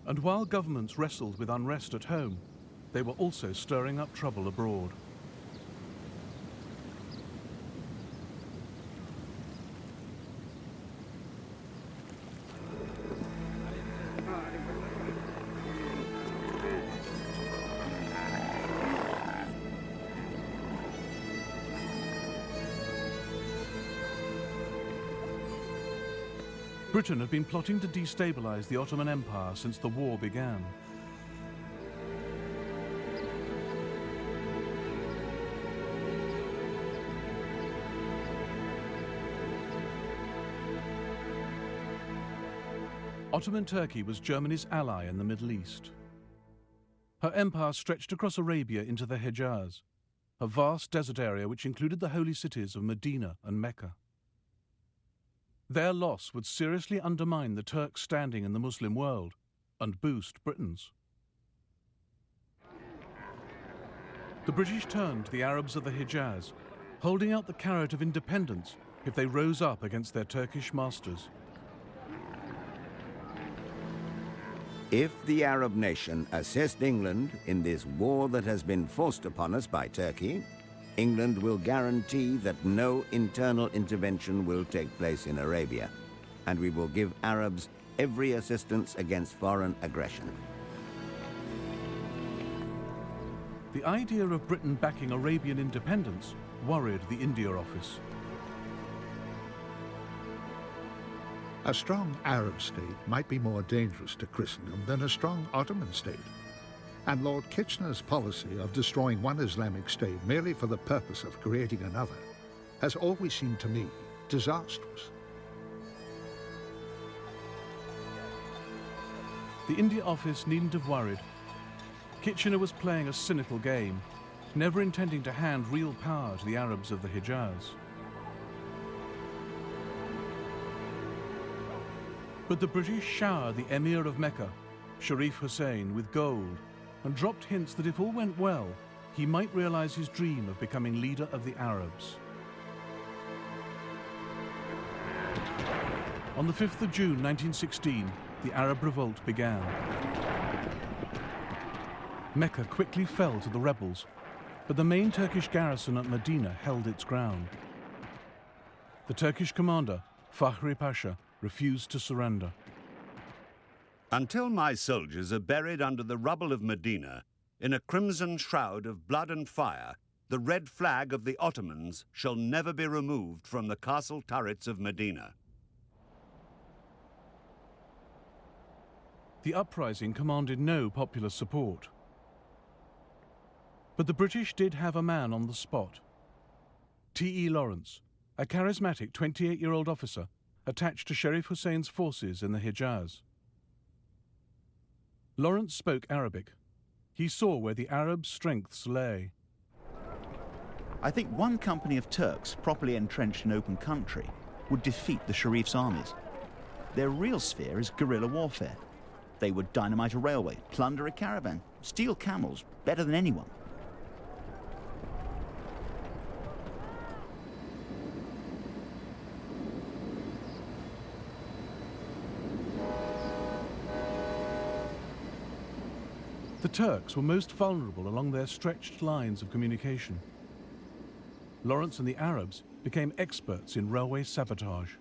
And while governments wrestled with unrest at home, they were also stirring up trouble abroad. Britain had been plotting to destabilize the Ottoman Empire since the war began. Ottoman Turkey was Germany's ally in the Middle East. Her empire stretched across Arabia into the Hejaz, a vast desert area which included the holy cities of Medina and Mecca. Their loss would seriously undermine the Turks' standing in the Muslim world and boost Britain's. The British turned to the Arabs of the Hejaz, holding out the carrot of independence if they rose up against their Turkish masters. If the Arab nation assist England in this war that has been forced upon us by Turkey, England will guarantee that no internal intervention will take place in Arabia, and we will give Arabs every assistance against foreign aggression. The idea of Britain backing Arabian independence worried the India Office. A strong Arab state might be more dangerous to Christendom than a strong Ottoman state. And Lord Kitchener's policy of destroying one Islamic state merely for the purpose of creating another has always seemed to me disastrous. The India Office needn't have worried. Kitchener was playing a cynical game, never intending to hand real power to the Arabs of the Hejaz. But the British showered the Emir of Mecca, Sharif Hussein, with gold and dropped hints that if all went well, he might realize his dream of becoming leader of the Arabs. On the 5th of June 1916, the Arab revolt began. Mecca quickly fell to the rebels, but the main Turkish garrison at Medina held its ground. The Turkish commander, Fahri Pasha, refused to surrender. Until my soldiers are buried under the rubble of Medina, in a crimson shroud of blood and fire, the red flag of the Ottomans shall never be removed from the castle turrets of Medina. The uprising commanded no popular support. But the British did have a man on the spot. T.E. Lawrence, a charismatic 28-year-old officer attached to Sharif Hussein's forces in the Hejaz. Lawrence spoke Arabic. He saw where the Arabs' strengths lay. I think one company of Turks properly entrenched in open country would defeat the Sharif's armies. Their real sphere is guerrilla warfare. They would dynamite a railway, plunder a caravan, steal camels better than anyone. The Turks were most vulnerable along their stretched lines of communication. Lawrence and the Arabs became experts in railway sabotage.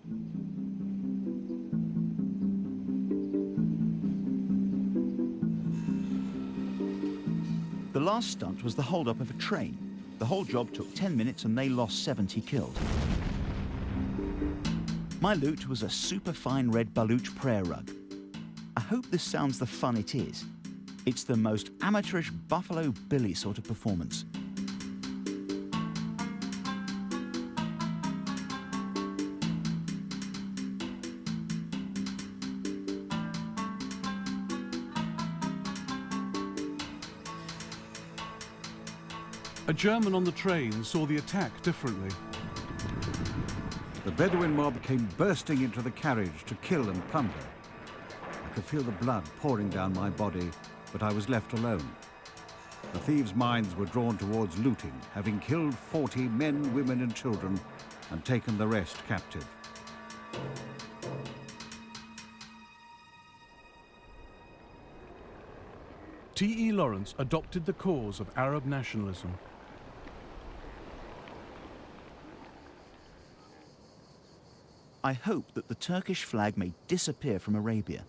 The last stunt was the hold-up of a train. The whole job took 10 minutes and they lost 70 killed. My loot was a superfine red Baluch prayer rug. I hope this sounds the fun it is. It's the most amateurish Buffalo Billy sort of performance. A German on the train saw the attack differently. The Bedouin mob came bursting into the carriage to kill and plunder. I could feel the blood pouring down my body, but I was left alone. The thieves' minds were drawn towards looting, having killed 40 men, women and children and taken the rest captive. T.E. Lawrence adopted the cause of Arab nationalism. I hope that the Turkish flag may disappear from Arabia.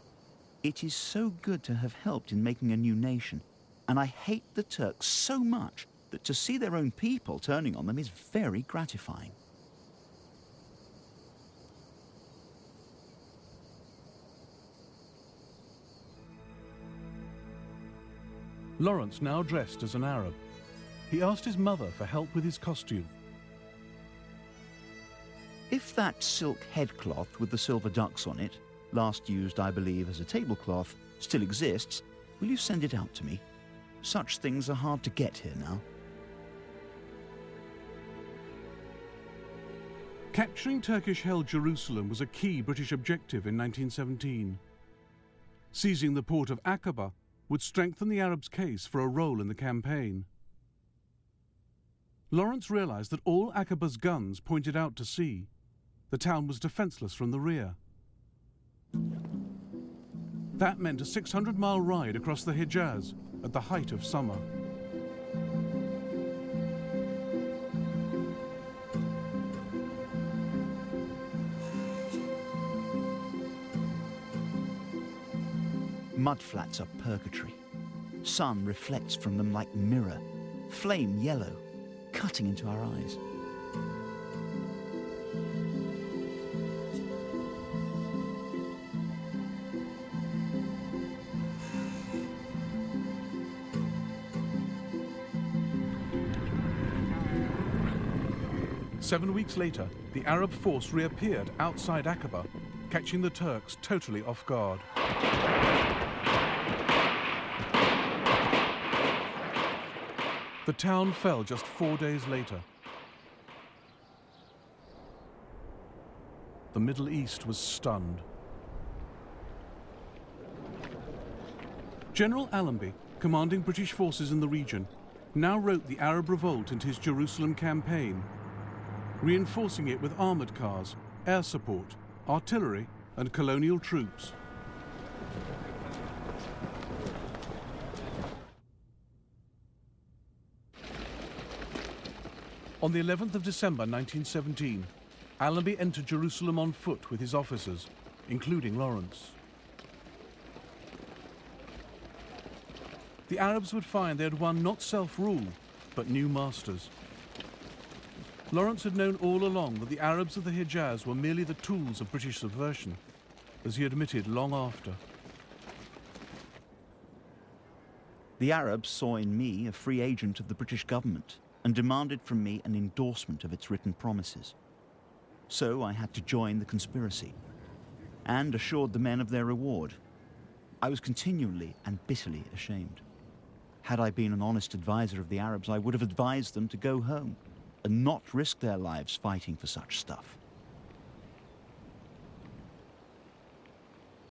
It is so good to have helped in making a new nation, and I hate the Turks so much that to see their own people turning on them is very gratifying. Lawrence now dressed as an Arab. He asked his mother for help with his costume. If that silk headcloth with the silver ducks on it, last used, I believe, as a tablecloth, still exists, will you send it out to me? Such things are hard to get here now. Capturing Turkish-held Jerusalem was a key British objective in 1917. Seizing the port of Aqaba would strengthen the Arabs' case for a role in the campaign. Lawrence realized that all Aqaba's guns pointed out to sea. The town was defenseless from the rear. That meant a 600-mile ride across the Hejaz at the height of summer. Mudflats are purgatory. Sun reflects from them like mirror, flame yellow, cutting into our eyes. Seven weeks later, the Arab force reappeared outside Aqaba, catching the Turks totally off guard. The town fell just 4 days later. The Middle East was stunned. General Allenby, commanding British forces in the region, now wrote the Arab revolt into his Jerusalem campaign, reinforcing it with armoured cars, air support, artillery and colonial troops. On the 11th of December 1917, Allenby entered Jerusalem on foot with his officers, including Lawrence. The Arabs would find they had won not self-rule, but new masters. Lawrence had known all along that the Arabs of the Hejaz were merely the tools of British subversion, as he admitted long after. The Arabs saw in me a free agent of the British government and demanded from me an endorsement of its written promises. So I had to join the conspiracy and assured the men of their reward. I was continually and bitterly ashamed. Had I been an honest advisor of the Arabs, I would have advised them to go home and not risk their lives fighting for such stuff.